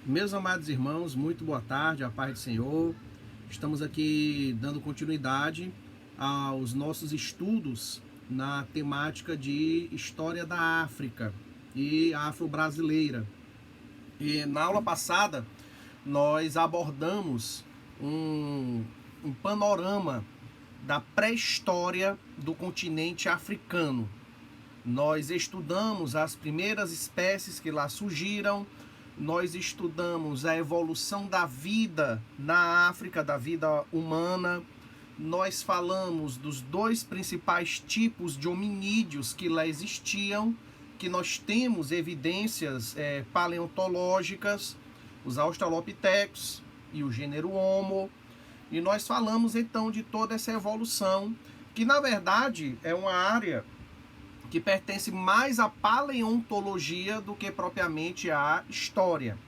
Meus amados irmãos, muito boa tarde, a paz do Senhor. Estamos aqui dando continuidade aos nossos estudos na temática de história da África e afro-brasileira. E na aula passada nós abordamos um panorama da pré-história do continente africano. Nós estudamos as primeiras espécies que lá surgiram, nós estudamos a evolução da vida na África, da vida humana, nós falamos dos dois principais tipos de hominídeos que lá existiam, que nós temos evidências paleontológicas, os Australopithecus e o gênero Homo, e nós falamos então de toda essa evolução, que na verdade é uma área que pertence mais à paleontologia do que propriamente à história.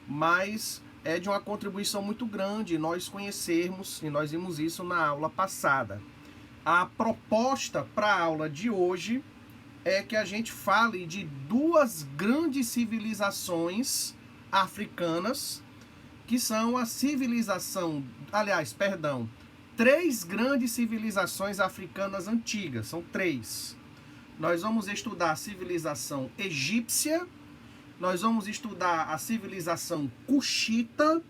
Mas é de uma contribuição muito grande nós conhecermos, e nós vimos isso na aula passada. A proposta para a aula de hoje é que a gente fale de duas grandes civilizações africanas, que são a civilização, três grandes civilizações africanas antigas, são três. Nós vamos estudar a civilização egípcia, nós vamos estudar a civilização cuxita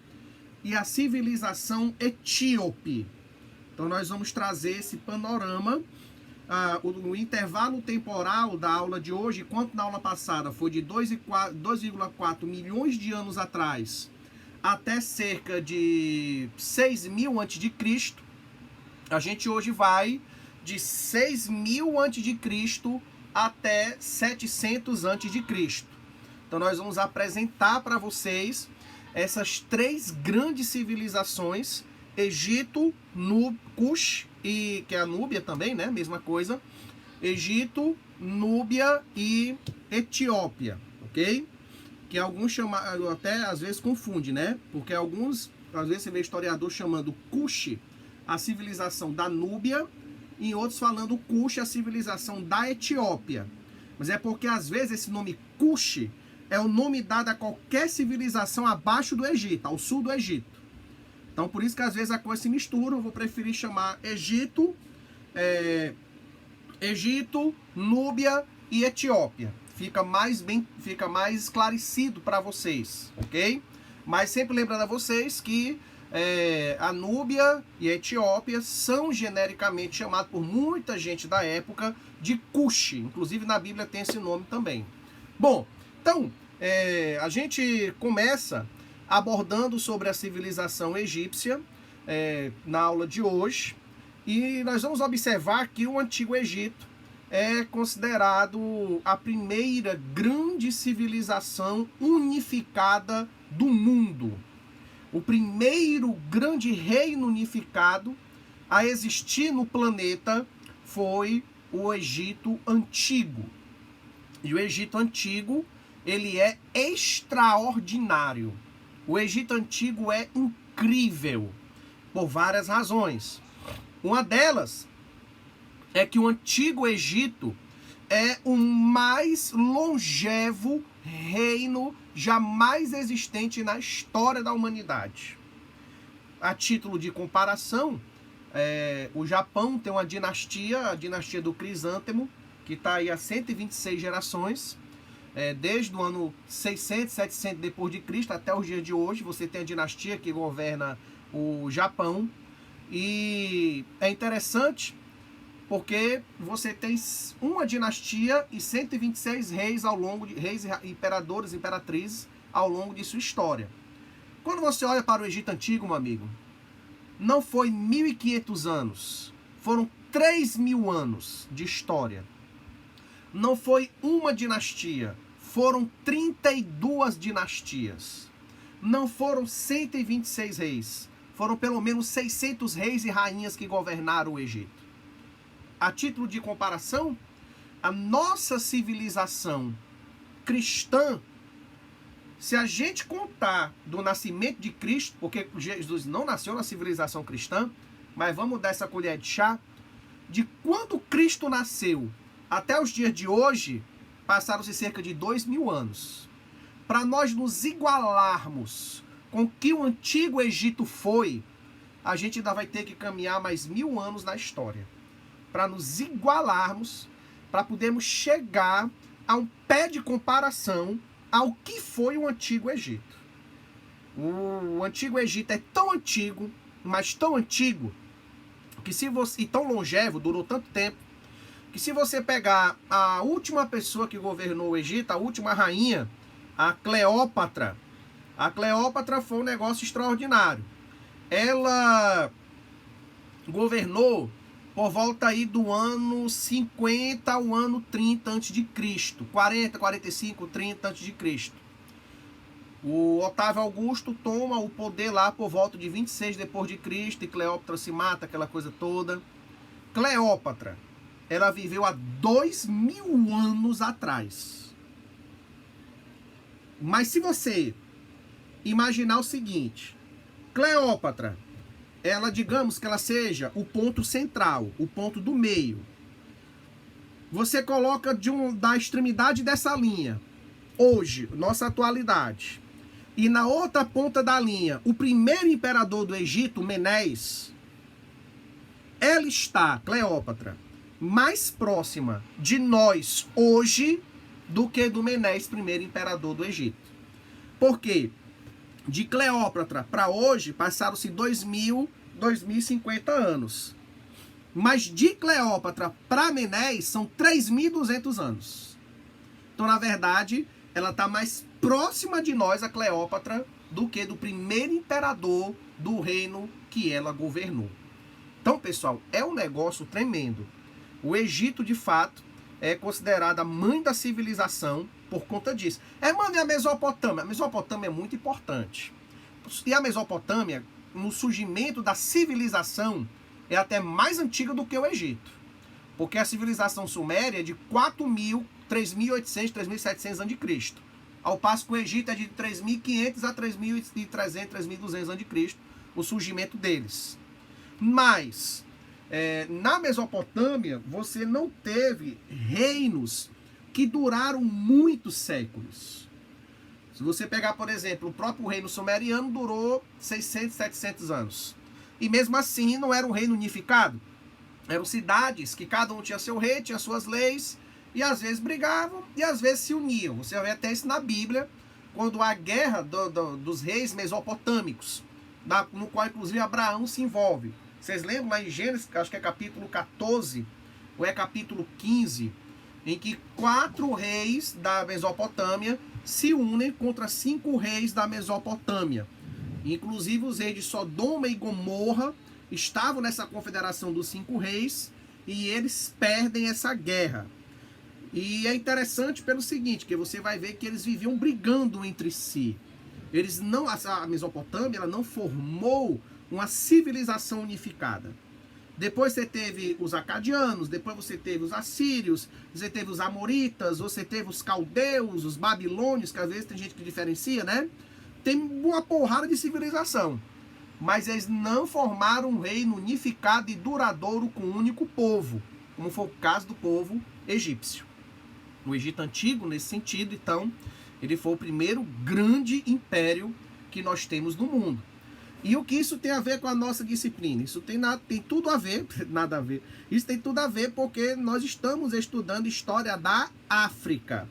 e a civilização etíope. Então nós vamos trazer esse panorama. O intervalo temporal da aula de hoje, enquanto na aula passada foi de 2,4 milhões de anos atrás até cerca de 6.000 a.C., a gente hoje vai de 6.000 a.C. até 700 a.C. Então nós vamos apresentar para vocês essas três grandes civilizações: Egito, Cush, e que é a Núbia também, né? Mesma coisa. Egito, Núbia e Etiópia, ok? Que alguns chamam, até às vezes confunde, né? Porque alguns, às vezes você vê historiador chamando Cush a civilização da Núbia, e em outros falando Cush a civilização da Etiópia. Mas é porque às vezes esse nome Cush é o nome dado a qualquer civilização abaixo do Egito, ao sul do Egito. Então por isso que às vezes a coisa se mistura. Eu vou preferir chamar Egito, Núbia e Etiópia. Fica mais esclarecido para vocês, ok? Mas sempre lembrando a vocês que a Núbia e a Etiópia são genericamente chamados por muita gente da época de Cush. Inclusive na Bíblia tem esse nome também. Bom, então a gente começa abordando sobre a civilização egípcia na aula de hoje. E nós vamos observar que o Antigo Egito é considerado a primeira grande civilização unificada do mundo. O primeiro grande reino unificado a existir no planeta foi o Egito Antigo. E o Egito Antigo, ele é extraordinário. O Egito Antigo é incrível por várias razões. Uma delas é que o Antigo Egito é o mais longevo reino jamais existente na história da humanidade. A título de comparação, o Japão tem uma dinastia, a dinastia do Crisântemo, que está aí há 126 gerações, desde o ano 600, 700 depois de Cristo até os dias de hoje. Você tem a dinastia que governa o Japão, e é interessante porque você tem uma dinastia e 126 reis ao longo de reis, imperadores, imperatrizes ao longo de sua história. Quando você olha para o Egito Antigo, meu amigo, não foi 1.500 anos, foram 3.000 anos de história. Não foi uma dinastia, foram 32 dinastias. Não foram 126 reis, foram pelo menos 600 reis e rainhas que governaram o Egito. A título de comparação, a nossa civilização cristã, se a gente contar do nascimento de Cristo, porque Jesus não nasceu na civilização cristã, mas vamos dar essa colher de chá, de quando Cristo nasceu até os dias de hoje, passaram-se cerca de 2.000 anos. para nós nos igualarmos com o que o Antigo Egito foi, a gente ainda vai ter que caminhar mais 1000 anos na história. Para nos igualarmos, para podermos chegar a um pé de comparação ao que foi o Antigo Egito. O Antigo Egito é tão antigo, mas tão antigo, que se você, e tão longevo, durou tanto tempo, que se você pegar a última pessoa que governou o Egito, a última rainha, a Cleópatra foi um negócio extraordinário. Ela governou por volta aí do ano 50 ao ano 30 a.C., 40, 45, 30 a.C. O Otávio Augusto toma o poder lá por volta de 26 depois de Cristo e Cleópatra se mata, aquela coisa toda. Cleópatra, ela viveu há 2000 anos atrás. Mas se você imaginar o seguinte, Cleópatra, ela, digamos que ela seja o ponto central, o ponto do meio. Você coloca da extremidade dessa linha, hoje, nossa atualidade, e na outra ponta da linha, o primeiro imperador do Egito, Menes, ela está, Cleópatra, mais próxima de nós hoje do que do Menes, primeiro imperador do Egito. Por quê? De Cleópatra para hoje passaram-se 2050 anos. Mas de Cleópatra para Menes são 3.200 anos. Então, na verdade, ela está mais próxima de nós, a Cleópatra, do que do primeiro imperador do reino que ela governou. Então, pessoal, é um negócio tremendo. O Egito, de fato, é considerada a mãe da civilização por conta disso. Mano, e a Mesopotâmia? A Mesopotâmia é muito importante. E a Mesopotâmia, no surgimento da civilização, é até mais antiga do que o Egito. Porque a civilização suméria é de 4.000, 3.800, 3.700 a.C. Ao passo que o Egito é de 3.500 a 3.300, 3.200 a.C., o surgimento deles. Mas na Mesopotâmia, você não teve reinos que duraram muitos séculos. Se você pegar, por exemplo, o próprio reino sumeriano durou 600, 700 anos. E mesmo assim não era um reino unificado. Eram cidades que cada um tinha seu rei, tinha suas leis, e às vezes brigavam e às vezes se uniam. Você vai até isso na Bíblia, quando há guerra dos reis mesopotâmicos, no qual inclusive Abraão se envolve. Vocês lembram lá em Gênesis, acho que é capítulo 14, ou é capítulo 15, em que 4 reis da Mesopotâmia se unem contra 5 reis da Mesopotâmia. Inclusive os reis de Sodoma e Gomorra estavam nessa confederação dos 5 reis e eles perdem essa guerra. E é interessante pelo seguinte, que você vai ver que eles viviam brigando entre si. A Mesopotâmia ela não formou uma civilização unificada. Depois você teve os acadianos, depois você teve os assírios, você teve os amoritas, você teve os caldeus, os babilônios, que às vezes tem gente que diferencia, né? Tem uma porrada de civilização. Mas eles não formaram um reino unificado e duradouro com um único povo, como foi o caso do povo egípcio. O Egito Antigo, nesse sentido, então, ele foi o primeiro grande império que nós temos no mundo. E o que isso tem a ver com a nossa disciplina? Isso tem tudo a ver, nada a ver. Isso tem tudo a ver porque nós estamos estudando história da África.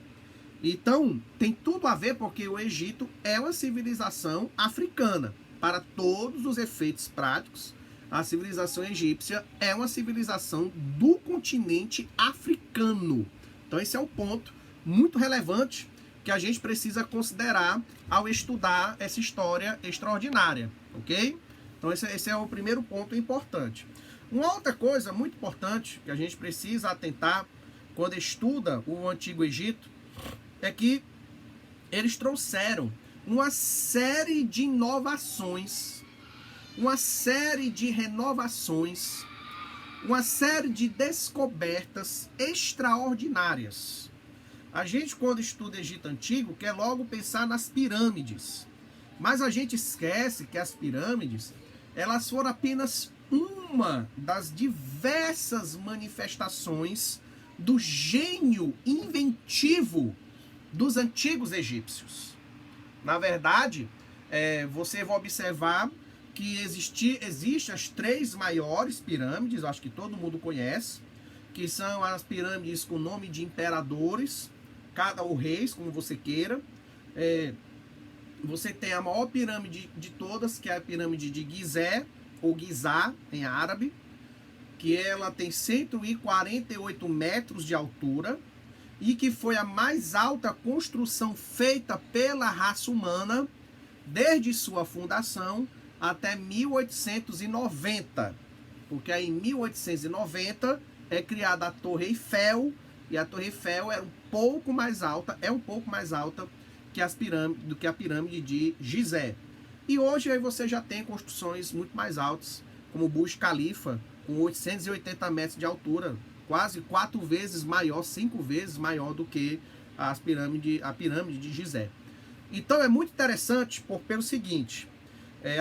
Então, tem tudo a ver porque o Egito é uma civilização africana. Para todos os efeitos práticos, a civilização egípcia é uma civilização do continente africano. Então, esse é um ponto muito relevante que a gente precisa considerar ao estudar essa história extraordinária, ok? Então esse é o primeiro ponto importante. Uma outra coisa muito importante que a gente precisa atentar quando estuda o Antigo Egito é que eles trouxeram uma série de inovações, uma série de renovações, uma série de descobertas extraordinárias. A gente, quando estuda Egito Antigo, quer logo pensar nas pirâmides. Mas a gente esquece que as pirâmides, elas foram apenas uma das diversas manifestações do gênio inventivo dos antigos egípcios. Na verdade, você vai observar que existem as 3 maiores pirâmides, acho que todo mundo conhece, que são as pirâmides com nome de imperadores, ou reis, como você queira. Você tem a maior pirâmide de todas, que é a pirâmide de Gizé, ou Gizá, em árabe, que ela tem 148 metros de altura, e que foi a mais alta construção feita pela raça humana desde sua fundação até 1890. Porque aí em 1890 é criada a Torre Eiffel, e a Torre Eiffel é um pouco mais alta que do que a pirâmide de Gizé. E hoje aí você já tem construções muito mais altas, como o Burj Khalifa, com 880 metros de altura, quase 4 vezes maior, 5 vezes maior do que a pirâmide de Gizé. Então é muito interessante pelo seguinte,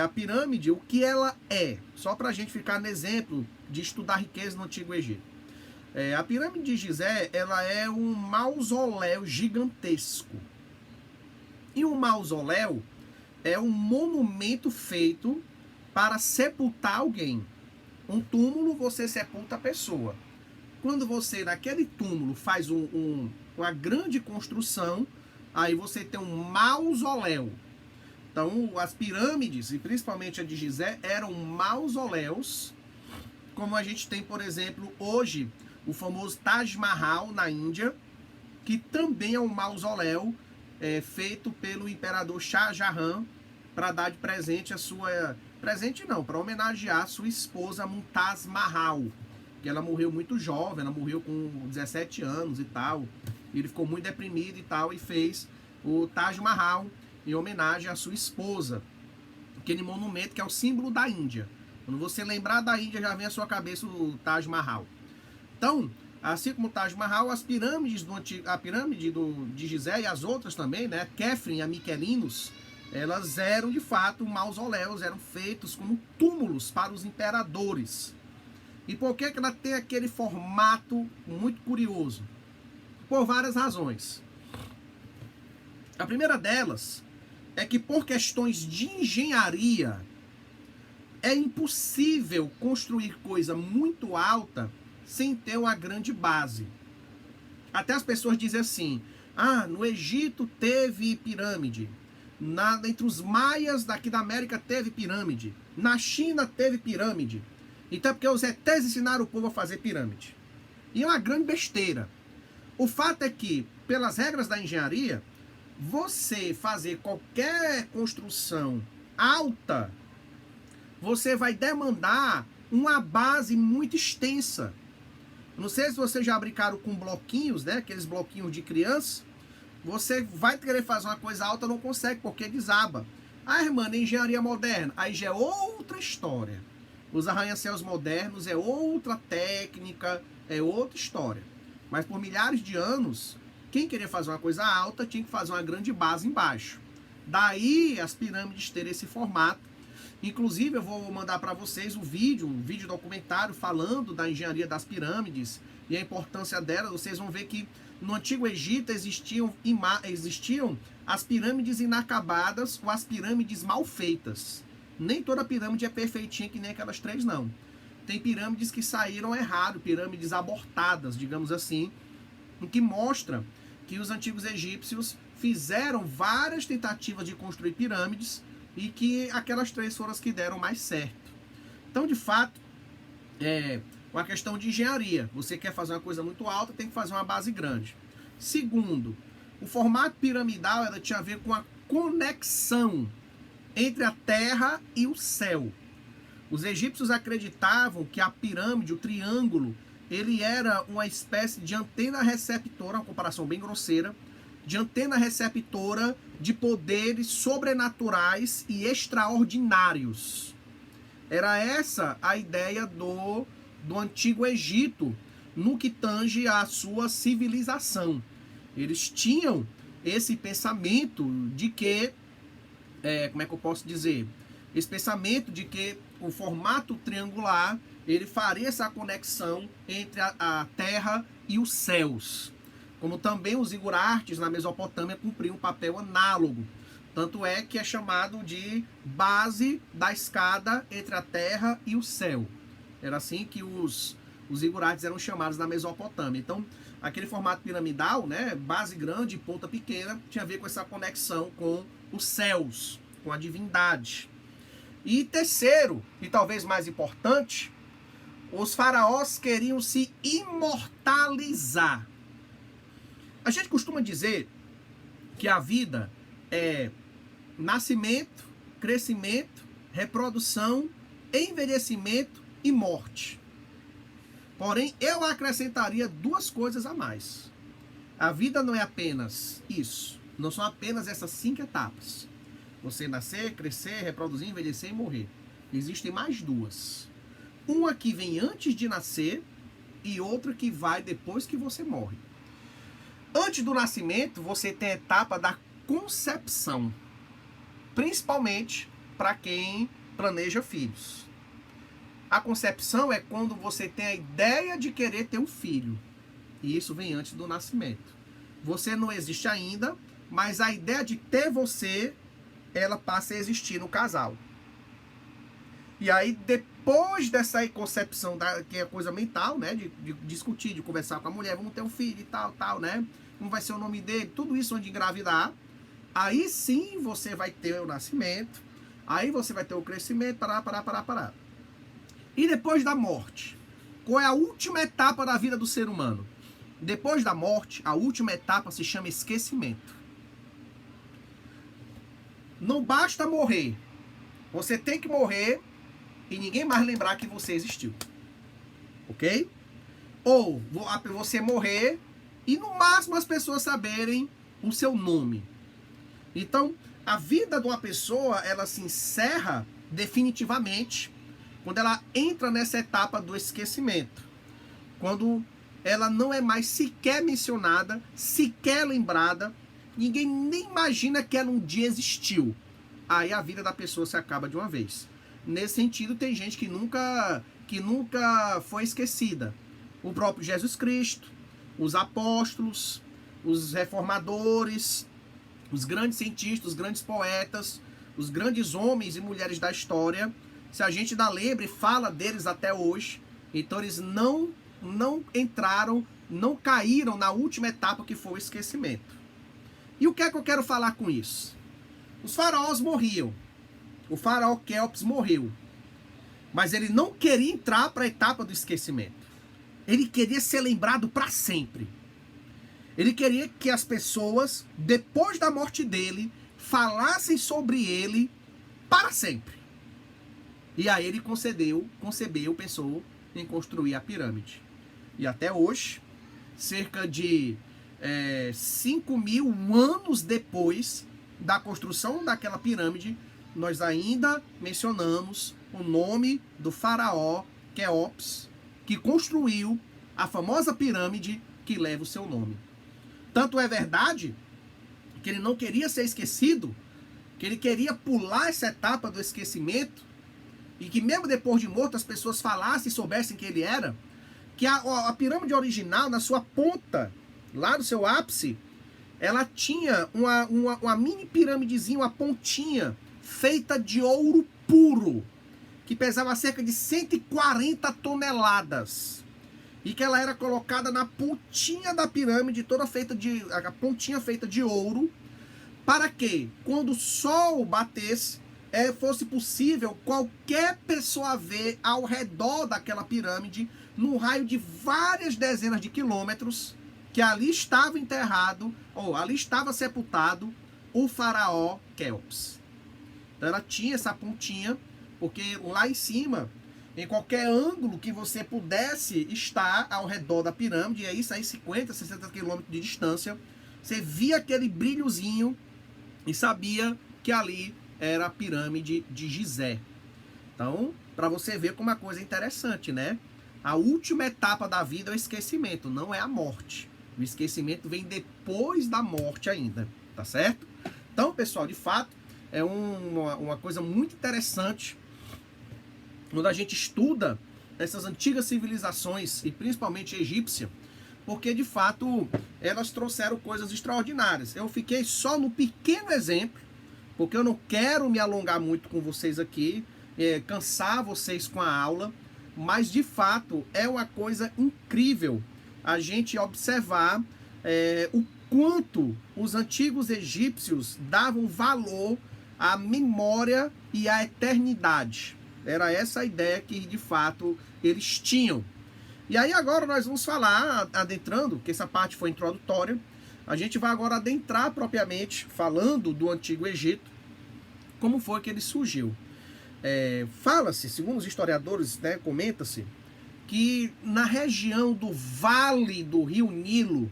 a pirâmide, o que ela é, só para a gente ficar no exemplo de estudar riqueza no Antigo Egito. A pirâmide de Gizé, ela é um mausoléu gigantesco. E um mausoléu é um monumento feito para sepultar alguém. Um túmulo, você sepulta a pessoa. Quando você, naquele túmulo, faz uma grande construção, aí você tem um mausoléu. Então, as pirâmides, e principalmente a de Gizé, eram mausoléus, como a gente tem, por exemplo, hoje, o famoso Taj Mahal, na Índia, que também é um mausoléu feito pelo imperador Shah Jahan para dar de presente a sua... Presente não, para homenagear a sua esposa Mumtaz Mahal, que ela morreu muito jovem, ela morreu com 17 anos e tal, e ele ficou muito deprimido e tal, e fez o Taj Mahal em homenagem à sua esposa, aquele monumento que é o símbolo da Índia. Quando você lembrar da Índia, já vem à sua cabeça o Taj Mahal. Então, assim como o Taj Mahal, as pirâmides a pirâmide de Gizé e as outras também, né, Khafre e a Miquelinos, elas eram de fato mausoléus, eram feitos como túmulos para os imperadores. E por que ela tem aquele formato muito curioso? Por várias razões. A primeira delas é que por questões de engenharia é impossível construir coisa muito alta sem ter uma grande base. Até as pessoas dizem assim, no Egito teve pirâmide, entre os maias daqui da América teve pirâmide, na China teve pirâmide. Então é porque os ETs ensinaram o povo a fazer pirâmide. E é uma grande besteira. O fato é que, pelas regras da engenharia, você fazer qualquer construção alta, você vai demandar uma base muito extensa. Não sei se vocês já brincaram com bloquinhos, né? Aqueles bloquinhos de criança. Você vai querer fazer uma coisa alta, não consegue, porque desaba. Irmã, na engenharia moderna, aí já é outra história. Os arranha-céus modernos é outra técnica, é outra história. Mas por milhares de anos, quem queria fazer uma coisa alta tinha que fazer uma grande base embaixo. Daí as pirâmides terem esse formato. Inclusive eu vou mandar para vocês um vídeo documentário falando da engenharia das pirâmides e a importância delas. Vocês vão ver que no Antigo Egito existiam as pirâmides inacabadas ou as pirâmides mal feitas. Nem toda pirâmide é perfeitinha que nem aquelas 3, não. Tem pirâmides que saíram errado, pirâmides abortadas, digamos assim, o que mostra que os antigos egípcios fizeram várias tentativas de construir pirâmides e que aquelas 3 foram as que deram mais certo. Então, de fato, é uma questão de engenharia. Você quer fazer uma coisa muito alta, tem que fazer uma base grande. Segundo, o formato piramidal ela tinha a ver com a conexão entre a terra e o céu. Os egípcios acreditavam que a pirâmide, o triângulo, ele era uma espécie de antena receptora, uma comparação bem grosseira, de antena receptora de poderes sobrenaturais e extraordinários. Era essa a ideia do Antigo Egito no que tange à sua civilização. Eles tinham esse pensamento de que, como é que eu posso dizer? Esse pensamento de que o formato triangular, ele faria essa conexão entre a terra e os céus. Como também os igurates na Mesopotâmia cumpriam um papel análogo. Tanto é que é chamado de base da escada entre a terra e o céu. Era assim que os zigurates eram chamados na Mesopotâmia. Então, aquele formato piramidal, né, base grande e ponta pequena, tinha a ver com essa conexão com os céus, com a divindade. E terceiro, e talvez mais importante, os faraós queriam se imortalizar. A gente costuma dizer que a vida é nascimento, crescimento, reprodução, envelhecimento e morte. Porém, eu acrescentaria duas coisas a mais. A vida não é apenas isso. Não são apenas essas 5 etapas. Você nascer, crescer, reproduzir, envelhecer e morrer. Existem mais duas. Uma que vem antes de nascer e outra que vai depois que você morre. Antes do nascimento, você tem a etapa da concepção. Principalmente para quem planeja filhos. A concepção é quando você tem a ideia de querer ter um filho. E isso vem antes do nascimento. Você não existe ainda, mas a ideia de ter você, ela passa a existir no casal. E aí, depois dessa concepção, que é coisa mental, né? De discutir, de conversar com a mulher, vamos ter um filho e tal, né? Como vai ser o nome dele, tudo isso onde engravidar. Aí sim você vai ter o nascimento, aí você vai ter o crescimento, parar. E depois da morte? Qual é a última etapa da vida do ser humano? Depois da morte, a última etapa se chama esquecimento. Não basta morrer. Você tem que morrer e ninguém mais lembrar que você existiu. Ok? Ou você morrer e no máximo as pessoas saberem o seu nome. Então, a vida de uma pessoa, ela se encerra definitivamente quando ela entra nessa etapa do esquecimento. Quando ela não é mais sequer mencionada, sequer lembrada, ninguém nem imagina que ela um dia existiu. Aí a vida da pessoa se acaba de uma vez. Nesse sentido, tem gente que nunca foi esquecida. O próprio Jesus Cristo, os apóstolos, os reformadores, os grandes cientistas, os grandes poetas, os grandes homens e mulheres da história, se a gente ainda lembra e fala deles até hoje, então eles não entraram, não caíram na última etapa que foi o esquecimento. E o que é que eu quero falar com isso? Os faraós morriam. O faraó Quéops morreu. Mas ele não queria entrar para a etapa do esquecimento. Ele queria ser lembrado para sempre. Ele queria que as pessoas, depois da morte dele, falassem sobre ele para sempre. E aí ele pensou em construir a pirâmide. E até hoje, cerca de 5.000 anos depois da construção daquela pirâmide, nós ainda mencionamos o nome do faraó Quéops, que construiu a famosa pirâmide que leva o seu nome. Tanto é verdade que ele não queria ser esquecido, que ele queria pular essa etapa do esquecimento, e que mesmo depois de morto as pessoas falassem e soubessem quem ele era, que a pirâmide original, na sua ponta, lá no seu ápice, ela tinha uma mini pirâmidezinha, uma pontinha, feita de ouro puro, que pesava cerca de 140 toneladas. E que ela era colocada na pontinha da pirâmide, toda feita a pontinha feita de ouro, para que, quando o sol batesse, fosse possível qualquer pessoa ver ao redor daquela pirâmide, num raio de várias dezenas de quilômetros, que ali estava enterrado, ou ali estava sepultado, o faraó Quéops. Então ela tinha essa pontinha, porque lá em cima, em qualquer ângulo que você pudesse estar ao redor da pirâmide, e aí sair 50, 60 quilômetros de distância, você via aquele brilhozinho e sabia que ali era a pirâmide de Gizé. Então, para você ver como uma coisa interessante, né? A última etapa da vida é o esquecimento, não é a morte. O esquecimento vem depois da morte ainda, tá certo? Então, pessoal, de fato, é uma coisa muito interessante quando a gente estuda essas antigas civilizações, e principalmente a egípcia, porque, de fato, elas trouxeram coisas extraordinárias. Eu fiquei só no pequeno exemplo porque eu não quero me alongar muito com vocês aqui, cansar vocês com a aula, mas de fato é uma coisa incrível a gente observar o quanto os antigos egípcios davam valor à memória e à eternidade. Era essa a ideia que de fato eles tinham. E aí agora nós vamos falar, adentrando, que essa parte foi introdutória, a gente vai agora adentrar propriamente, falando do Antigo Egito, como foi que ele surgiu. Fala-se, segundo os historiadores, né, comenta-se, que na região do Vale do Rio Nilo,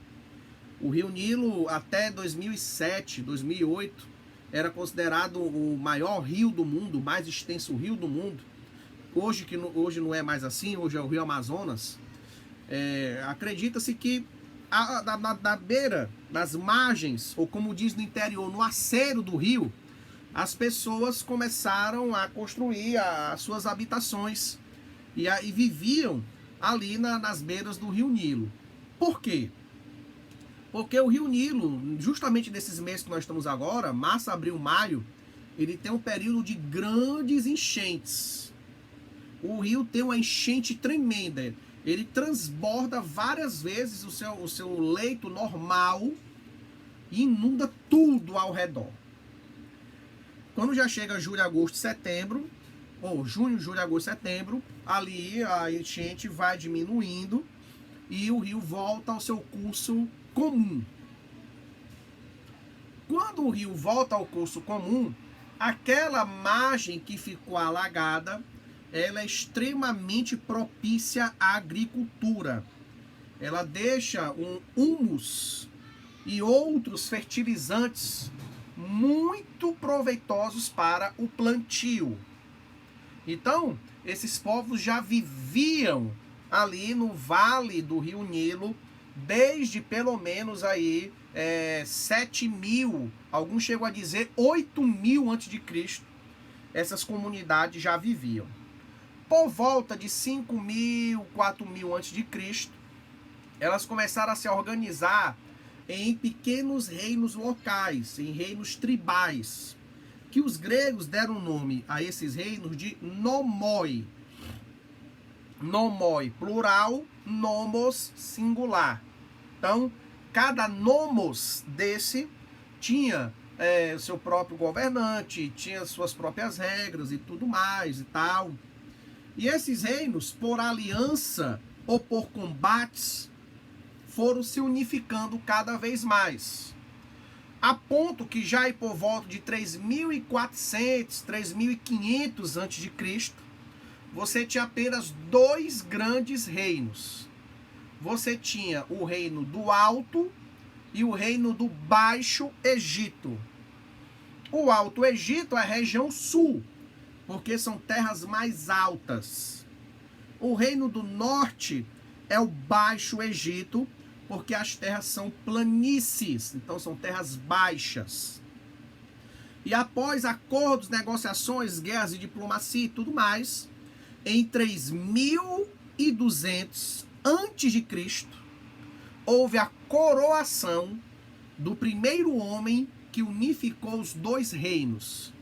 o Rio Nilo até 2007, 2008, era considerado o maior rio do mundo, o mais extenso rio do mundo. Hoje não é mais assim, hoje é o Rio Amazonas. Acredita-se que na beira, nas margens, ou como diz no interior, no aceiro do rio, as pessoas começaram a construir as suas habitações e viviam ali nas beiras do Rio Nilo. Por quê? Porque o Rio Nilo, justamente nesses meses que nós estamos agora, março, abril, maio, ele tem um período de grandes enchentes. O rio tem uma enchente tremenda. Ele transborda várias vezes o seu leito normal e inunda tudo ao redor. Quando já chega julho, agosto, setembro, ou junho, julho, agosto, setembro, ali a enchente vai diminuindo e o rio volta ao seu curso comum. Quando o rio volta ao curso comum, aquela margem que ficou alagada, ela é extremamente propícia à agricultura. Ela deixa um humus e outros fertilizantes muito proveitosos para o plantio. Então, esses povos já viviam ali no Vale do Rio Nilo desde pelo menos aí 7.000, alguns chegam a dizer 8.000 a.C. Essas comunidades já viviam. Por volta de 5.000, 4.000 a.C., elas começaram a se organizar em pequenos reinos locais, em reinos tribais, que os gregos deram nome a esses reinos de nomoi. Nomoi plural, nomos singular. Então, cada nomos desse tinha o seu próprio governante, tinha suas próprias regras e tudo mais e tal. E esses reinos, por aliança ou por combates, foram se unificando cada vez mais. A ponto que já por volta de 3.400, 3.500 a.C., você tinha apenas dois grandes reinos. Você tinha o reino do Alto e o reino do Baixo Egito. O Alto Egito é a região sul, porque são terras mais altas. O reino do Norte é o Baixo Egito, porque as terras são planícies, então são terras baixas. E após acordos, negociações, guerras e diplomacia e tudo mais, em 3.200 a.C., houve a coroação do primeiro homem que unificou os dois reinos.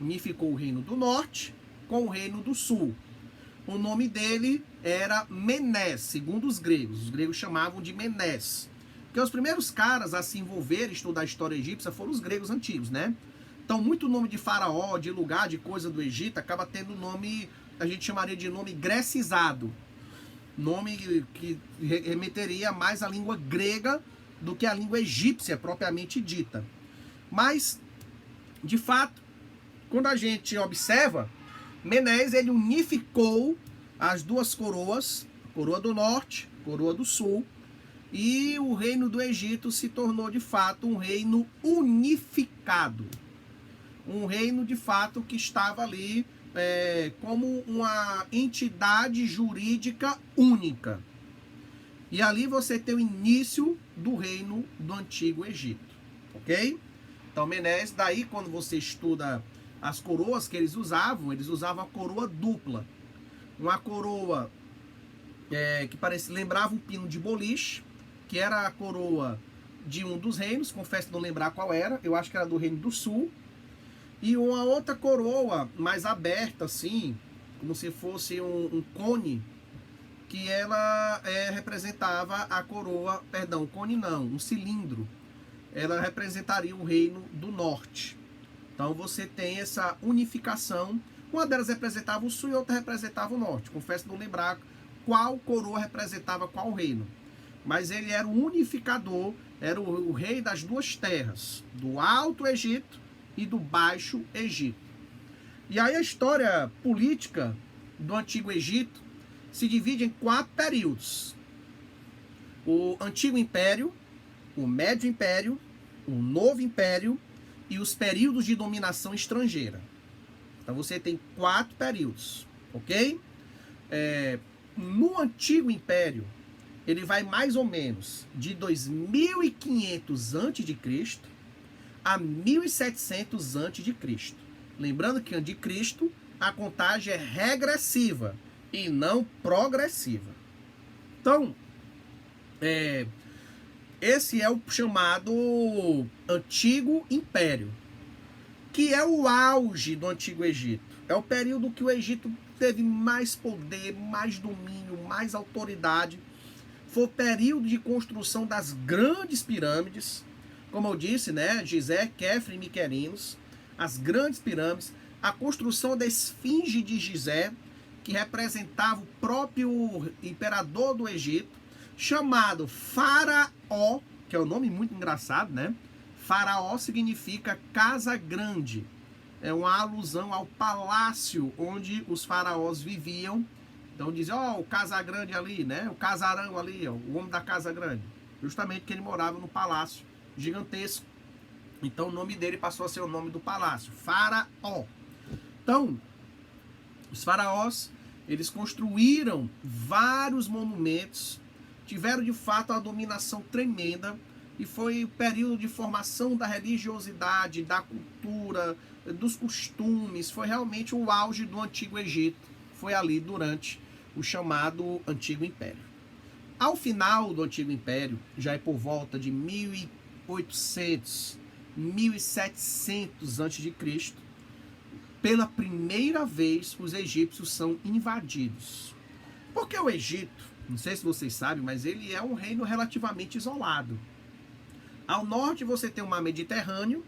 Unificou o reino do norte com o reino do sul. O nome dele era Menés, segundo os gregos. Os gregos chamavam de Menés. Porque os primeiros caras a se envolver em estudar a história egípcia foram os gregos antigos, né? Então, muito nome de faraó, de lugar, de coisa do Egito, acaba tendo nome, a gente chamaria de nome grecizado. Nome que remeteria mais à língua grega do que à língua egípcia propriamente dita. Mas, de fato, quando a gente observa, Menés ele unificou as duas coroas, coroa do norte, coroa do sul, e o reino do Egito se tornou de fato um reino unificado. Um reino de fato que estava ali como uma entidade jurídica única. E ali você tem o início do reino do Antigo Egito, ok? Então Menés, daí quando você estuda as coroas que eles usavam a coroa dupla. Uma coroa que lembrava um pino de boliche, que era a coroa de um dos reinos, confesso não lembrar qual era, eu acho que era do Reino do Sul. e uma outra coroa mais aberta, assim, como se fosse um cone, que ela representava a coroa, perdão, cone não, um cilindro. Ela representaria o reino do norte. Então você tem essa unificação. Uma delas representava o sul e outra representava o norte. Confesso não lembrar qual coroa representava qual reino. Mas ele era o unificador, era o rei das duas terras, do Alto Egito e do Baixo Egito. E aí a história política do Antigo Egito se divide em 4 períodos. O Antigo Império, o Médio Império, o Novo Império e os períodos de dominação estrangeira. Então você tem 4 períodos, ok? No Antigo Império, ele vai mais ou menos de 2500 a.C. a 1700 a.C. Lembrando que antes de Cristo, a contagem é regressiva e não progressiva. Então, esse é o chamado Antigo Império, que é o auge do Antigo Egito. É o período que o Egito teve mais poder, mais domínio, mais autoridade. Foi o período de construção das grandes pirâmides, como eu disse, né? Gizé, Kefre e Miquerinos, as grandes pirâmides, a construção da esfinge de Gizé, que representava o próprio imperador do Egito, chamado Faraó, que é um nome muito engraçado, né? Faraó significa casa grande. É uma alusão ao palácio onde os faraós viviam. Então dizem, ó, o Casa Grande ali, né? O casarão ali, ó, o homem da Casa Grande. Justamente que ele morava no palácio gigantesco. Então o nome dele passou a ser o nome do palácio, Faraó. Então, os faraós, eles construíram vários monumentos, tiveram de fato uma dominação tremenda, e foi o período de formação da religiosidade, da cultura, dos costumes. Foi realmente o auge do Antigo Egito. Foi ali durante o chamado Antigo Império. Ao final do Antigo Império, já é por volta de 1800, 1700 a.C., pela primeira vez os egípcios são invadidos. Porque o Egito, não sei se vocês sabem, mas ele é um reino relativamente isolado. Ao norte você tem o mar Mediterrâneo,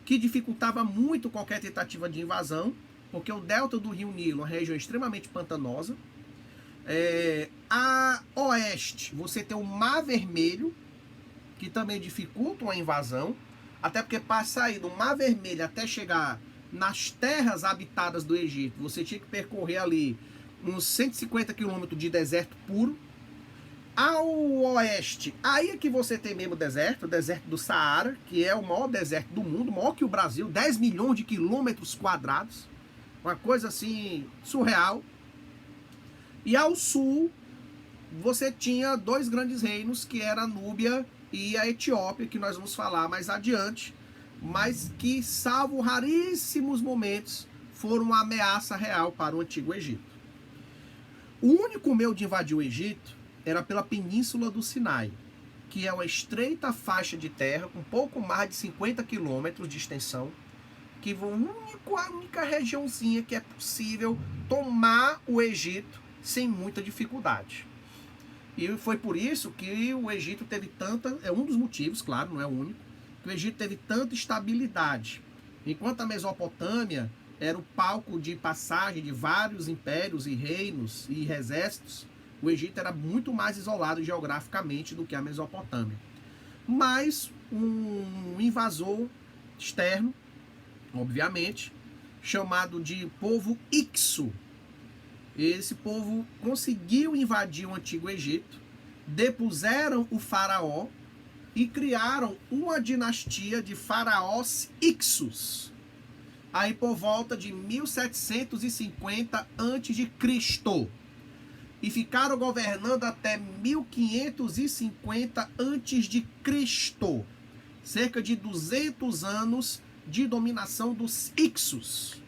que dificultava muito qualquer tentativa de invasão, porque o delta do rio Nilo é uma região extremamente pantanosa. A oeste você tem o Mar Vermelho, que também dificulta uma invasão, até porque para sair do Mar Vermelho até chegar nas terras habitadas do Egito, você tinha que percorrer ali uns 150 quilômetros de deserto puro. Ao oeste, aí é que você tem mesmo o deserto do Saara, que é o maior deserto do mundo, maior que o Brasil, 10 milhões de quilômetros quadrados, uma coisa assim surreal. E ao sul, você tinha 2 grandes reinos, que era a Núbia e a Etiópia, que nós vamos falar mais adiante, mas que, salvo raríssimos momentos, foram uma ameaça real para o Antigo Egito. O único meio de invadir o Egito era pela Península do Sinai, que é uma estreita faixa de terra com pouco mais de 50 quilômetros de extensão, que é a única regiãozinha que é possível tomar o Egito sem muita dificuldade. E foi por isso que o Egito teve tanta, é um dos motivos, claro, não é o único, que o Egito teve tanta estabilidade. Enquanto a Mesopotâmia era o palco de passagem de vários impérios e reinos e exércitos, o Egito era muito mais isolado geograficamente do que a Mesopotâmia. Mas um invasor externo, obviamente, chamado de povo Ixo. Esse povo conseguiu invadir o Antigo Egito, depuseram o faraó e criaram uma dinastia de faraós Ixos. Aí por volta de 1750 a.C. E ficaram governando até 1550 a.C. Cerca de 200 anos de dominação dos Ixos.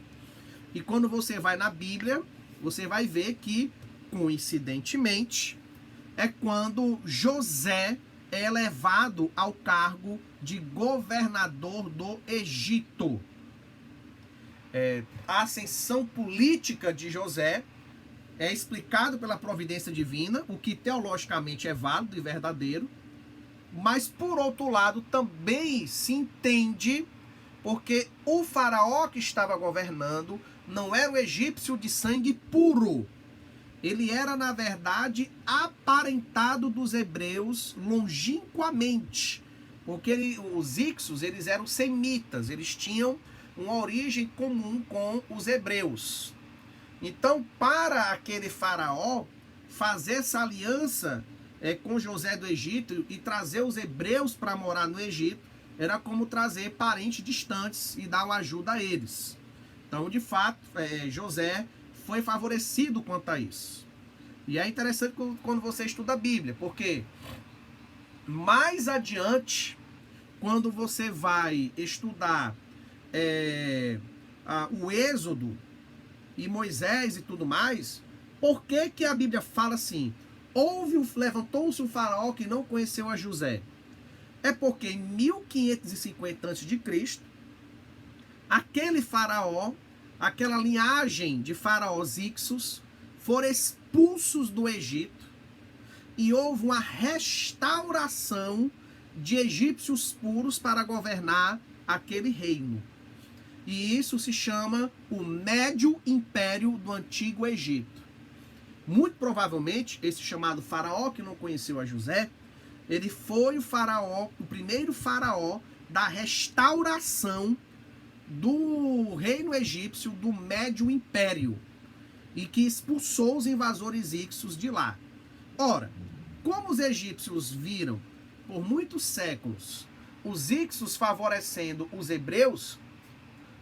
E quando você vai na Bíblia, você vai ver que, coincidentemente, é quando José é elevado ao cargo de governador do Egito. a ascensão política de José é explicado pela providência divina, o que teologicamente é válido e verdadeiro, mas por outro lado também se entende porque o faraó que estava governando não era o egípcio de sangue puro. Ele era, na verdade, aparentado dos hebreus longínquamente, porque os Ixos, eles eram semitas, eles tinham uma origem comum com os hebreus. Então, para aquele faraó fazer essa aliança com José do Egito e trazer os hebreus para morar no Egito, era como trazer parentes distantes e dar uma ajuda a eles. Então, de fato, José foi favorecido quanto a isso. E é interessante quando você estuda a Bíblia, porque mais adiante, quando você vai estudar o Êxodo e Moisés e tudo mais, por que que a Bíblia fala assim? Levantou-se um faraó que não conheceu a José. É porque em 1550 a.C., aquele faraó, aquela linhagem de faraós Ixos, foram expulsos do Egito e houve uma restauração de egípcios puros para governar aquele reino. E isso se chama o Médio Império do Antigo Egito. Muito provavelmente, esse chamado faraó que não conheceu a José, ele foi o primeiro faraó da restauração do reino egípcio do Médio Império e que expulsou os invasores ixos de lá. Ora, como os egípcios viram por muitos séculos os ixos favorecendo os hebreus,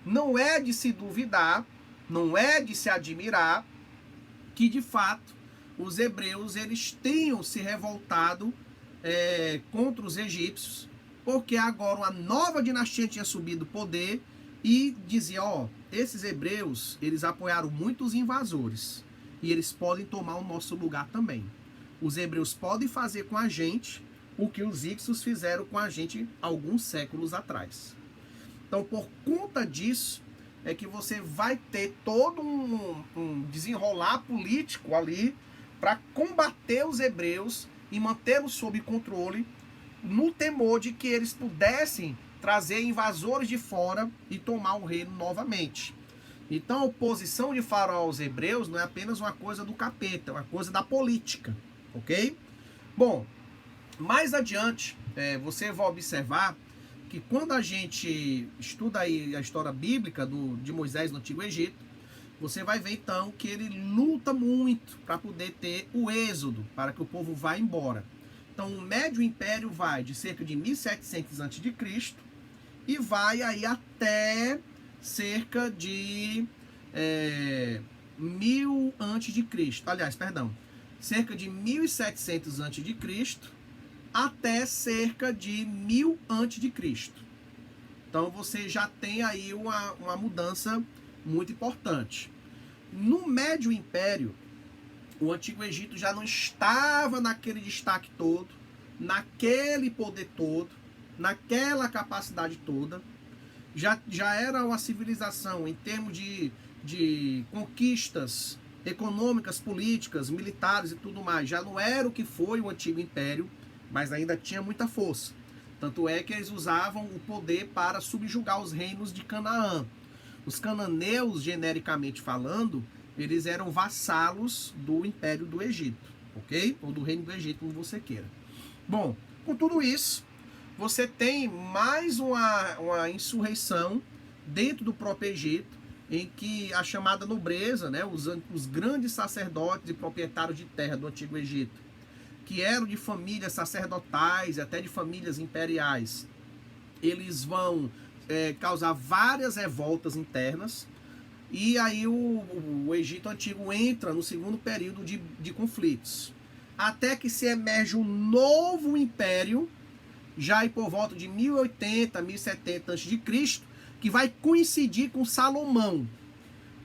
não é de se duvidar, não é de se admirar que de fato os hebreus eles tenham se revoltado contra os egípcios, porque agora uma nova dinastia tinha subido o poder e dizia, esses hebreus, eles apoiaram muitos invasores e eles podem tomar o nosso lugar também. Os hebreus podem fazer com a gente o que os ixos fizeram com a gente alguns séculos atrás. Então, por conta disso, é que você vai ter todo um desenrolar político ali para combater os hebreus e mantê-los sob controle, no temor de que eles pudessem trazer invasores de fora e tomar o reino novamente. Então, a oposição de Faraó aos hebreus não é apenas uma coisa do capeta, é uma coisa da política, ok? Bom, mais adiante, você vai observar que quando a gente estuda aí a história bíblica de Moisés no Antigo Egito, você vai ver então que ele luta muito para poder ter o êxodo, para que o povo vá embora. Então o Médio Império vai de cerca de 1700 a.C. e vai aí até cerca de 1000 a.C. Aliás, perdão, cerca de 1700 a.C. até cerca de 1000 a.C. Então você já tem aí uma mudança muito importante. No Médio Império, o Antigo Egito já não estava naquele destaque todo, naquele poder todo, naquela capacidade toda. Já era uma civilização em termos de conquistas econômicas, políticas, militares e tudo mais. Já não era o que foi o Antigo Império, mas ainda tinha muita força. Tanto é que eles usavam o poder para subjugar os reinos de Canaã. Os cananeus, genericamente falando, eles eram vassalos do Império do Egito, ok? Ou do Reino do Egito, como você queira. Bom, com tudo isso, você tem mais uma insurreição dentro do próprio Egito, em que a chamada nobreza, né, os grandes sacerdotes e proprietários de terra do Antigo Egito, que eram de famílias sacerdotais e até de famílias imperiais, eles vão causar várias revoltas internas, e aí o Egito Antigo entra no segundo período de conflitos, até que se emerge um novo império, já aí por volta de 1080, 1070 a.C., que vai coincidir com Salomão.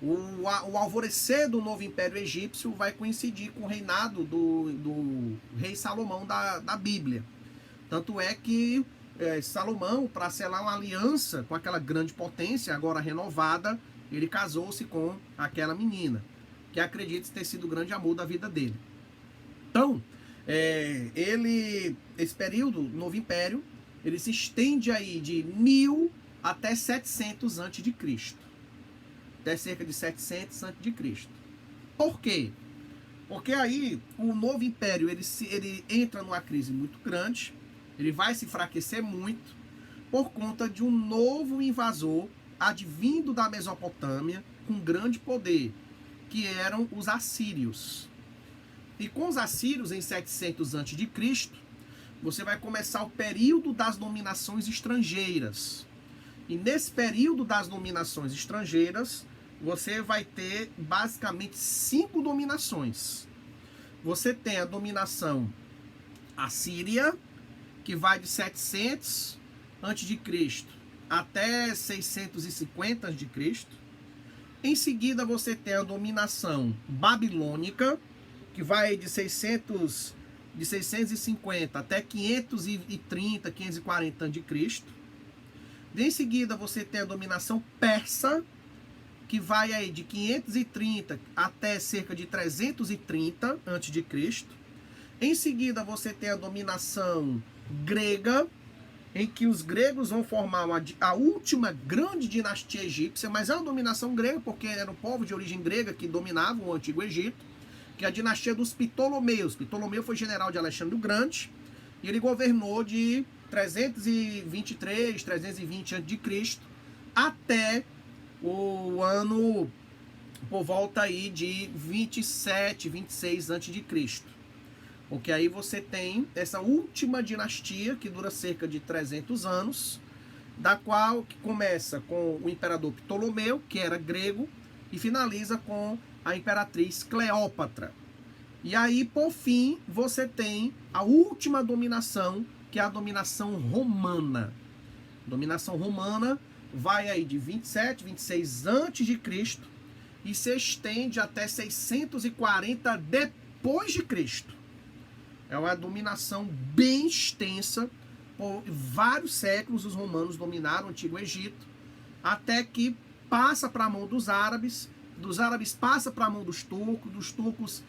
O alvorecer do novo Império Egípcio vai coincidir com o reinado do rei Salomão da Bíblia. Tanto é que Salomão, para selar uma aliança com aquela grande potência, agora renovada, ele casou-se com aquela menina, que acredita ter sido o grande amor da vida dele. Então, esse período, Novo Império, ele se estende aí de 1000 até 700 a.C. Até cerca de 700 a.C. Por quê? Porque aí o Novo Império ele entra numa crise muito grande, ele vai se enfraquecer muito por conta de um novo invasor advindo da Mesopotâmia com grande poder, que eram os assírios. E com os assírios em 700 a.C., você vai começar o período das dominações estrangeiras. E nesse período das dominações estrangeiras, você vai ter basicamente 5 dominações. Você tem a dominação assíria, que vai de 700 a.C. até 650 a.C. Em seguida, você tem a dominação babilônica, que vai de 650 até 530, 540 a.C. Em seguida, você tem a dominação persa, que vai aí de 530 até cerca de 330 a.C. Em seguida, você tem a dominação grega, em que os gregos vão formar a última grande dinastia egípcia, mas é uma dominação grega, porque era um povo de origem grega que dominava o Antigo Egito, que é a dinastia dos Ptolomeus. Ptolomeu foi general de Alexandre o Grande, e ele governou de 323, 320 a.C. até o ano por volta aí de 27, 26 a.C. Porque aí você tem essa última dinastia que dura cerca de 300 anos, da qual que começa com o imperador Ptolomeu, que era grego, e finaliza com a imperatriz Cleópatra. E aí, por fim, você tem a última dominação, que é a dominação romana. A dominação romana vai aí de 27, 26 a.C. e se estende até 640 depois de Cristo. É uma dominação bem extensa. Por vários séculos os romanos dominaram o Antigo Egito, até que passa para a mão dos árabes passa para a mão dos turcos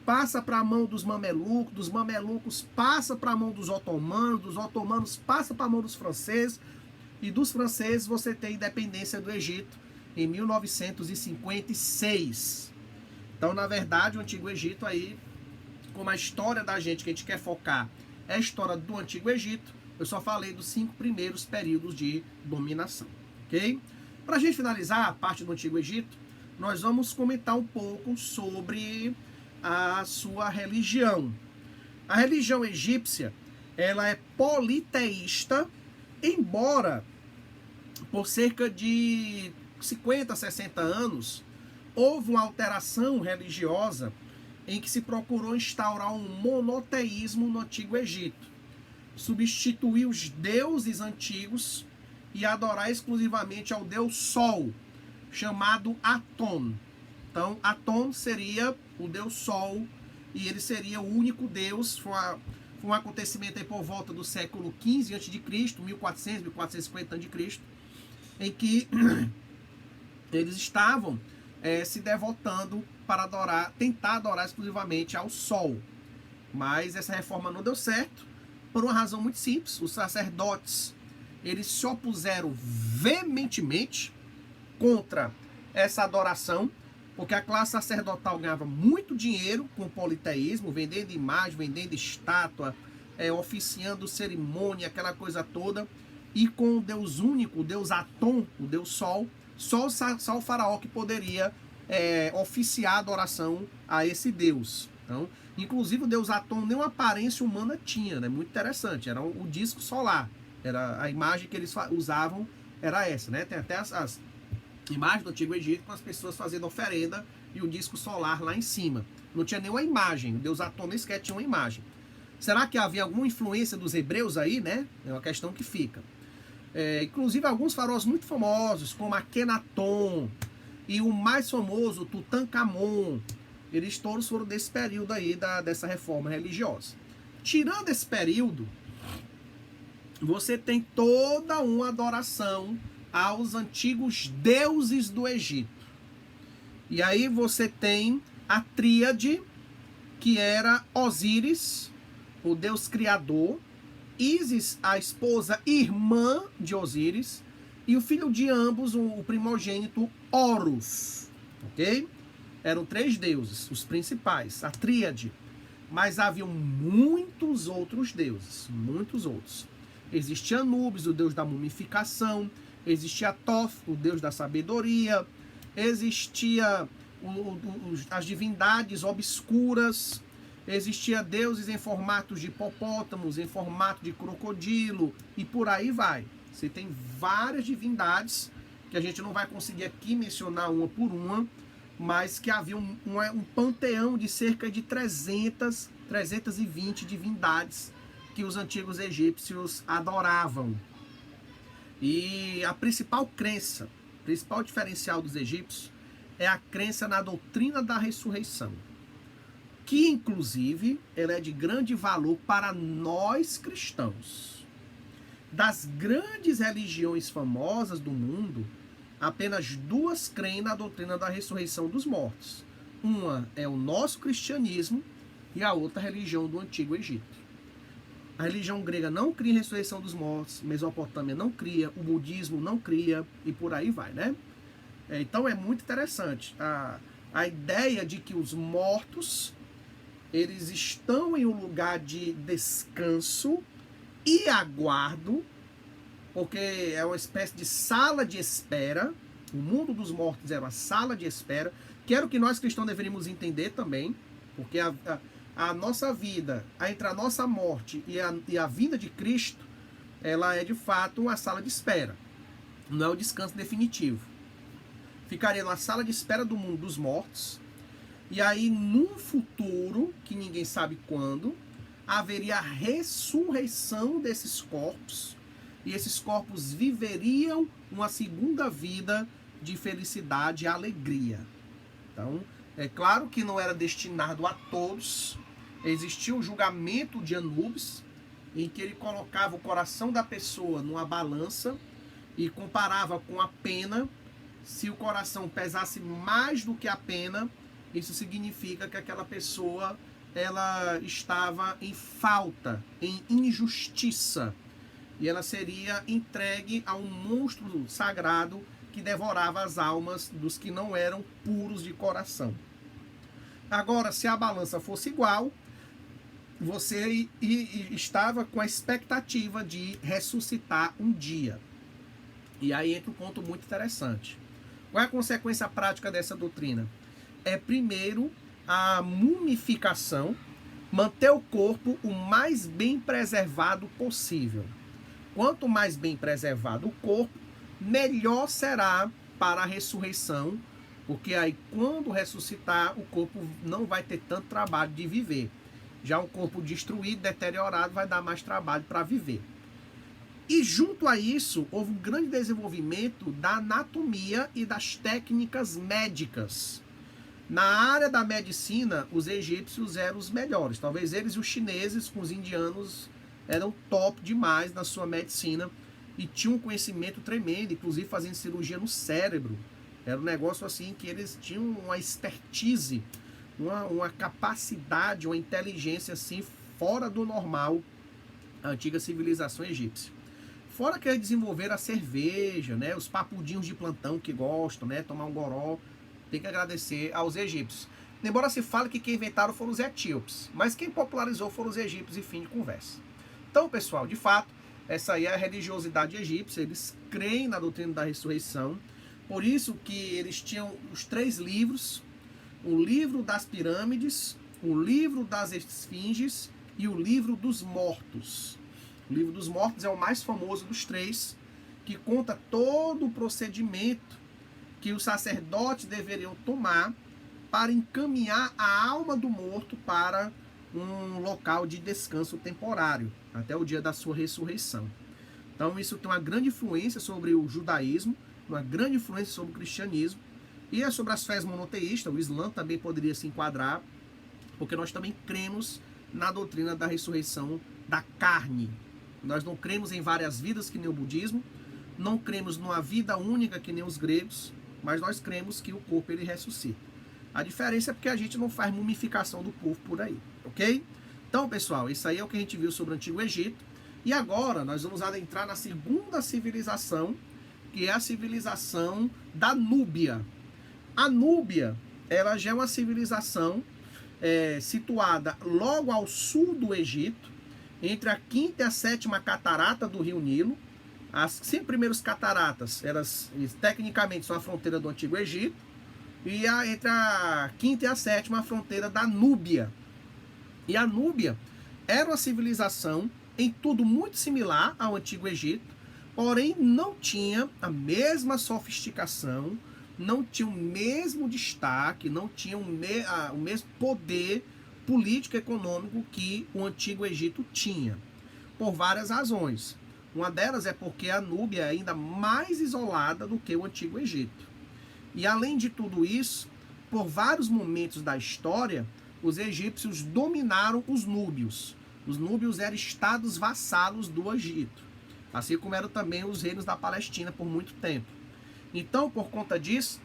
passa para a mão dos mamelucos passa para a mão dos otomanos passa para a mão dos franceses, e dos franceses você tem a independência do Egito em 1956. Então, na verdade, o Antigo Egito aí, como a história da gente que a gente quer focar é a história do Antigo Egito, eu só falei dos 5 primeiros períodos de dominação, ok? Para a gente finalizar a parte do Antigo Egito, nós vamos comentar um pouco sobre a sua religião. A religião egípcia, ela é politeísta, embora por cerca de 50, 60 anos, houve uma alteração religiosa em que se procurou instaurar um monoteísmo no Antigo Egito. Substituir os deuses antigos e adorar exclusivamente ao deus Sol, chamado Aton. Então, Aton seria o deus Sol, e ele seria o único deus. Foi um acontecimento aí por volta do século XV a.C., 1400, 1450 a.C., em que eles estavam se devotando para tentar adorar exclusivamente ao Sol. Mas essa reforma não deu certo, por uma razão muito simples. Os sacerdotes, eles se opuseram veementemente contra essa adoração, porque a classe sacerdotal ganhava muito dinheiro com o politeísmo, vendendo imagem, vendendo estátua, oficiando cerimônia, aquela coisa toda, e com o Deus único, o Deus Aton, o Deus Sol, só o faraó que poderia oficiar a adoração a esse Deus. Então, inclusive o Deus Aton nem uma aparência humana tinha, né? Muito interessante, era o disco solar, era a imagem que eles usavam, era essa, né? Tem até as imagens do Antigo Egito com as pessoas fazendo oferenda e o disco solar lá em cima. Não tinha nenhuma imagem, o Deus Aton nem sequer tinha uma imagem. Será que havia alguma influência dos hebreus aí, né? É uma questão que fica. Inclusive alguns faraós muito famosos, como Akenaton e o mais famoso, Tutankhamon, eles todos foram desse período aí, dessa reforma religiosa. Tirando esse período, você tem toda uma adoração aos antigos deuses do Egito. E aí você tem a tríade, que era Osíris, o deus criador, Ísis, a esposa irmã de Osíris, e o filho de ambos, o primogênito Horus, ok? Eram 3 deuses, os principais, a tríade. Mas haviam muitos outros deuses, muitos outros. Existia Anubis, o deus da mumificação, existia Thoth, o deus da sabedoria, existia as divindades obscuras, existia deuses em formatos de hipopótamos, em formato de crocodilo, e por aí vai. Você tem várias divindades, que a gente não vai conseguir aqui mencionar uma por uma, mas que havia um panteão de cerca de 320 divindades que os antigos egípcios adoravam. E a principal crença, o principal diferencial dos egípcios é a crença na doutrina da ressurreição, que inclusive ela é de grande valor para nós cristãos. Das grandes religiões famosas do mundo, apenas 2 creem na doutrina da ressurreição dos mortos. Uma é o nosso cristianismo e a outra a religião do Antigo Egito. A religião grega não cria em ressurreição dos mortos, Mesopotâmia não cria, o budismo não cria, e por aí vai, né? Então é muito interessante a ideia de que os mortos, eles estão em um lugar de descanso e aguardo, porque é uma espécie de sala de espera. O mundo dos mortos era uma sala de espera, que era o que nós cristãos deveríamos entender também, porque a nossa vida, entre a nossa morte e a vinda de Cristo, ela é de fato uma sala de espera, não é o descanso definitivo. Ficaria numa sala de espera do mundo dos mortos, e aí num futuro, que ninguém sabe quando, haveria a ressurreição desses corpos, e esses corpos viveriam uma segunda vida de felicidade e alegria. Então, é claro que não era destinado a todos. Existia o julgamento de Anubis, em que ele colocava o coração da pessoa numa balança e comparava com a pena. Se o coração pesasse mais do que a pena, isso significa que aquela pessoa ela estava em falta, em injustiça, e ela seria entregue a um monstro sagrado que devorava as almas dos que não eram puros de coração. Agora, se a balança fosse igual, você estava com a expectativa de ressuscitar um dia. E aí entra um ponto muito interessante. Qual é a consequência prática dessa doutrina? É, primeiro, a mumificação, manter o corpo o mais bem preservado possível. Quanto mais bem preservado o corpo, melhor será para a ressurreição, porque aí quando ressuscitar, o corpo não vai ter tanto trabalho de viver. Já um corpo destruído, deteriorado, vai dar mais trabalho para viver. E junto a isso, houve um grande desenvolvimento da anatomia e das técnicas médicas. Na área da medicina, os egípcios eram os melhores. Talvez eles e os chineses com os indianos eram top demais na sua medicina e tinham um conhecimento tremendo, inclusive fazendo cirurgia no cérebro. Era um negócio assim que eles tinham uma expertise, uma capacidade, uma inteligência assim fora do normal, a antiga civilização egípcia. Fora que eles desenvolveram a cerveja, né, os papudinhos de plantão que gostam, né, tomar um goró, tem que agradecer aos egípcios. Embora se fale que quem inventaram foram os etíopes, mas quem popularizou foram os egípcios, e fim de conversa. Então, pessoal, de fato, essa aí é a religiosidade egípcia, eles creem na doutrina da ressurreição, por isso que eles tinham os 3 livros, o livro das pirâmides, o livro das esfinges e o livro dos mortos. O livro dos mortos é o mais famoso dos 3, que conta todo o procedimento que os sacerdotes deveriam tomar para encaminhar a alma do morto para um local de descanso temporário, até o dia da sua ressurreição. Então isso tem uma grande influência sobre o judaísmo, uma grande influência sobre o cristianismo, e é sobre as fés monoteístas. O Islã também poderia se enquadrar, porque nós também cremos na doutrina da ressurreição da carne. Nós não cremos em várias vidas, que nem o budismo, não cremos numa vida única que nem os gregos, mas nós cremos que o corpo ele ressuscita. A diferença é porque a gente não faz mumificação do corpo por aí, ok? Então, pessoal, isso aí é o que a gente viu sobre o Antigo Egito. E agora nós vamos adentrar na segunda civilização, que é a civilização da Núbia. A Núbia, ela já é uma civilização situada logo ao sul do Egito, entre a quinta e a sétima catarata do rio Nilo. As 5 primeiras cataratas, elas tecnicamente são a fronteira do Antigo Egito, e entre a quinta e a sétima a fronteira da Núbia. E a Núbia era uma civilização em tudo muito similar ao Antigo Egito, porém não tinha a mesma sofisticação, não tinha o mesmo destaque, não tinha o mesmo poder político e econômico que o Antigo Egito tinha, por várias razões. Uma delas é porque a Núbia é ainda mais isolada do que o Antigo Egito. E além de tudo isso, por vários momentos da história, os egípcios dominaram os núbios. Os núbios eram estados vassalos do Egito, assim como eram também os reinos da Palestina por muito tempo. Então, por conta disso,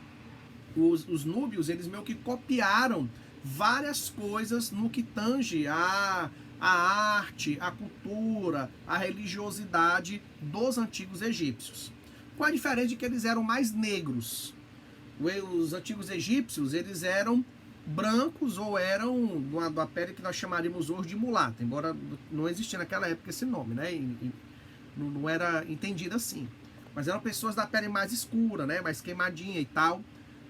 os núbios, eles meio que copiaram várias coisas no que tange a arte, a cultura, a religiosidade dos antigos egípcios. Com a diferença de que eles eram mais negros. Os antigos egípcios, eles eram brancos ou eram da pele que nós chamaríamos hoje de mulata, embora não existia naquela época esse nome, né? Não era entendido assim. Mas eram pessoas da pele mais escura, né? Mais queimadinha e tal.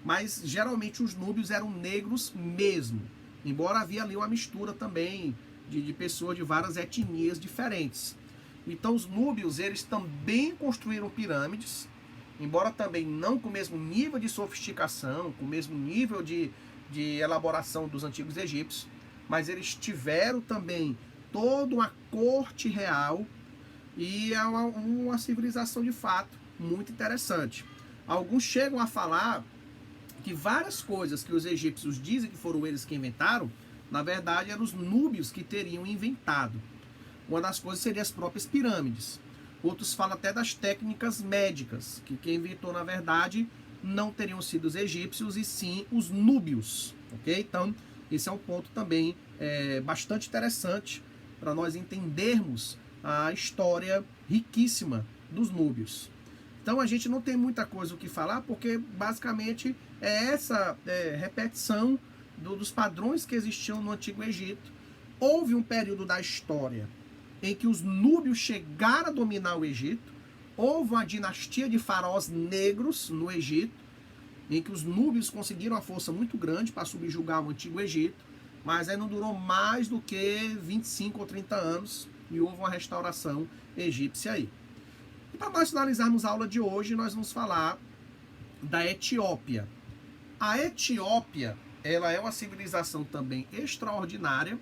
Mas geralmente os núbios eram negros mesmo, embora havia ali uma mistura também de pessoas de várias etnias diferentes. Então os núbios, eles também construíram pirâmides, embora também não com o mesmo nível de sofisticação, com o mesmo nível de elaboração dos antigos egípcios, mas eles tiveram também toda uma corte real e é uma civilização de fato muito interessante. Alguns chegam a falar que várias coisas que os egípcios dizem que foram eles que inventaram, na verdade eram os núbios que teriam inventado. Uma das coisas seria as próprias pirâmides. Outros falam até das técnicas médicas, que quem inventou, na verdade, não teriam sido os egípcios, e sim os núbios. Ok? Então, esse é um ponto também bastante interessante para nós entendermos a história riquíssima dos núbios. Então, a gente não tem muita coisa o que falar, porque basicamente é essa repetição dos padrões que existiam no Antigo Egito. Houve um período da história em que os núbios chegaram a dominar o Egito. Houve uma dinastia de faraós negros no Egito, em que os núbios conseguiram uma força muito grande para subjugar o Antigo Egito, mas aí não durou mais do que 25 ou 30 anos e houve uma restauração egípcia aí. E para nós finalizarmos a aula de hoje, nós vamos falar da Etiópia. A Etiópia, ela é uma civilização também extraordinária.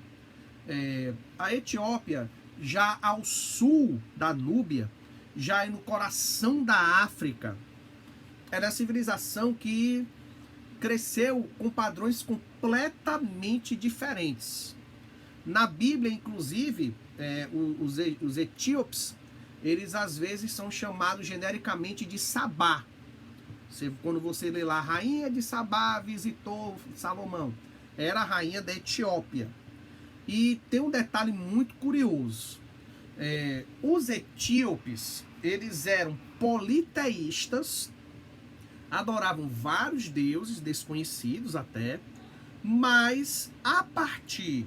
A Etiópia, já ao sul da Núbia, já é no coração da África. Era a civilização que cresceu com padrões completamente diferentes. Na Bíblia, inclusive, os etíopes, eles às vezes são chamados genericamente de Sabá. Quando você lê lá, a rainha de Sabá visitou Salomão, era a rainha da Etiópia. E tem um detalhe muito curioso. Os etíopes, eles eram politeístas, adoravam vários deuses desconhecidos até, mas a partir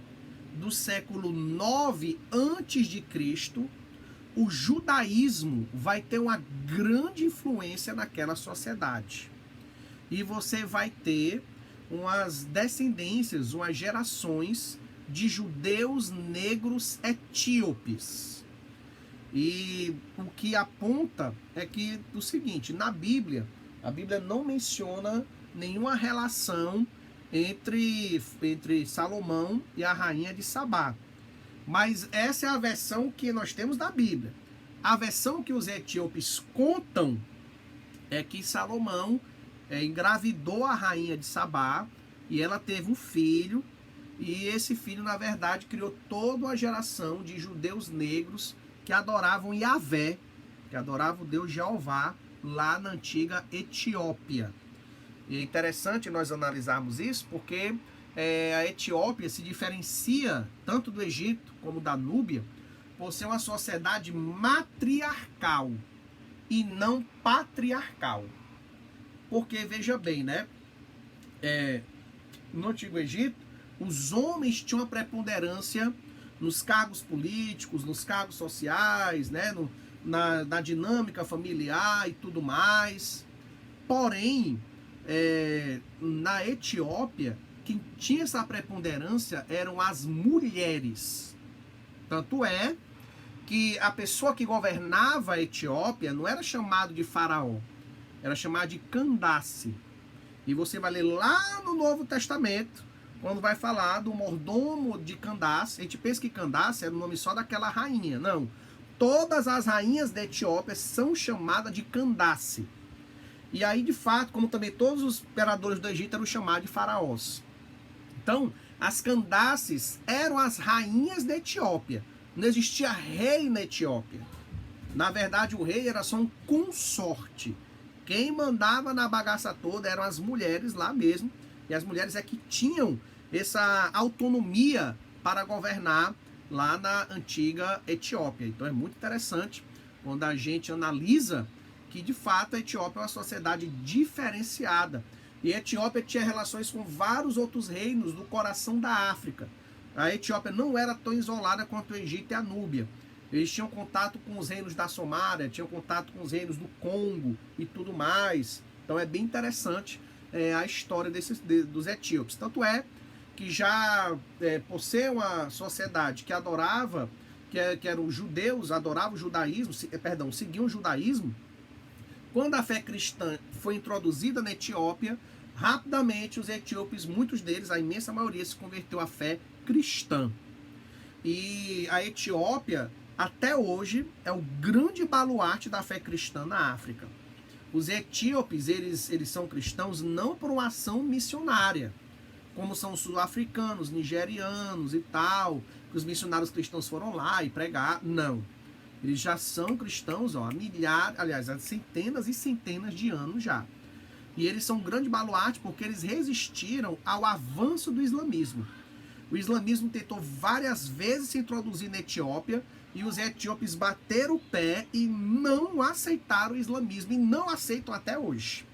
do século 9 a.C., o judaísmo vai ter uma grande influência naquela sociedade. E você vai ter umas descendências, umas gerações de judeus negros etíopes. E o que aponta é que o seguinte, na Bíblia, a Bíblia não menciona nenhuma relação entre Salomão e a rainha de Sabá. Mas essa é a versão que nós temos da Bíblia. A versão que os etíopes contam é que Salomão engravidou a rainha de Sabá e ela teve um filho, e esse filho, na verdade, criou toda uma geração de judeus negros que adoravam Yahvé, que adorava o Deus Jeová lá na antiga Etiópia. E é interessante nós analisarmos isso porque a Etiópia se diferencia tanto do Egito como da Núbia por ser uma sociedade matriarcal e não patriarcal. Porque, veja bem, né? No Antigo Egito, os homens tinham uma preponderância nos cargos políticos, nos cargos sociais, né? Na dinâmica familiar e tudo mais. Porém, na Etiópia, quem tinha essa preponderância eram as mulheres. Tanto é que a pessoa que governava a Etiópia não era chamado de faraó, era chamado de Candace. E você vai ler lá no Novo Testamento, quando vai falar do mordomo de Candace. A gente pensa que Candace era o nome só daquela rainha. Não. Todas as rainhas da Etiópia são chamadas de Candace. E aí, de fato, como também todos os imperadores do Egito eram chamados de faraós. Então, as Candaces eram as rainhas da Etiópia. Não existia rei na Etiópia. Na verdade, o rei era só um consorte. Quem mandava na bagaça toda eram as mulheres lá mesmo. E as mulheres é que tinham essa autonomia para governar lá na antiga Etiópia. Então é muito interessante quando a gente analisa que de fato a Etiópia é uma sociedade diferenciada. E a Etiópia tinha relações com vários outros reinos do coração da África. A Etiópia não era tão isolada quanto o Egito e a Núbia. Eles tinham contato com os reinos da Somália, tinham contato com os reinos do Congo e tudo mais. Então é bem interessante a história dos etíopes. Tanto é que já por ser uma sociedade que adorava, que eram os judeus, adoravam o judaísmo, seguiam o judaísmo, quando a fé cristã foi introduzida na Etiópia, rapidamente os etíopes, muitos deles, a imensa maioria, se converteu à fé cristã. E a Etiópia, até hoje, é o grande baluarte da fé cristã na África. Os etíopes, eles são cristãos não por uma ação missionária, como são os sul-africanos, nigerianos e tal, que os missionários cristãos foram lá e pregar. Não. Eles já são cristãos há centenas e centenas de anos já. E eles são um grande baluarte porque eles resistiram ao avanço do islamismo. O islamismo tentou várias vezes se introduzir na Etiópia e os etíopes bateram o pé e não aceitaram o islamismo e não aceitam até hoje.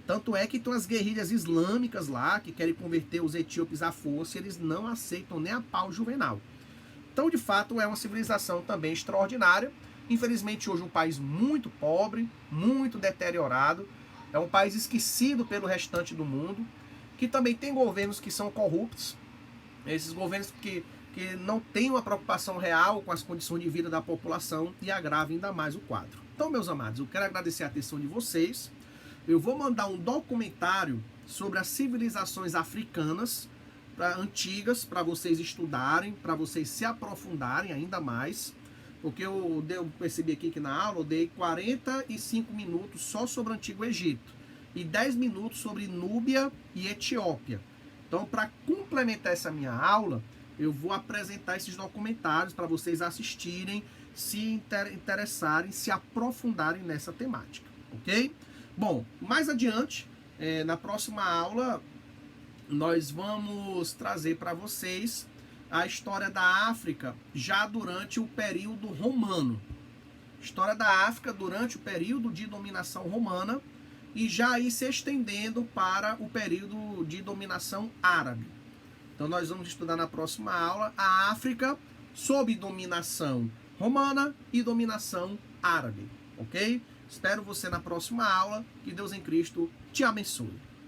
Tanto é que tem as guerrilhas islâmicas lá que querem converter os etíopes à força e eles não aceitam nem a pau Juvenal. Então, de fato, é uma civilização também extraordinária. Infelizmente, hoje um país muito pobre, muito deteriorado. É um país esquecido pelo restante do mundo, que também tem governos que são corruptos. Esses governos que não têm uma preocupação real com as condições de vida da população e agravam ainda mais o quadro. Então, meus amados, eu quero agradecer a atenção de vocês. Eu vou mandar um documentário sobre as civilizações africanas antigas para vocês estudarem, para vocês se aprofundarem ainda mais. Porque eu percebi aqui que na aula eu dei 45 minutos só sobre o Antigo Egito e 10 minutos sobre Núbia e Etiópia. Então, para complementar essa minha aula, eu vou apresentar esses documentários para vocês assistirem, se interessarem, se aprofundarem nessa temática, ok? Bom, mais adiante, na próxima aula, nós vamos trazer para vocês a história da África já durante o período romano. História da África durante o período de dominação romana e já aí se estendendo para o período de dominação árabe. Então nós vamos estudar na próxima aula a África sob dominação romana e dominação árabe, ok? Espero você na próxima aula. Que Deus em Cristo te abençoe.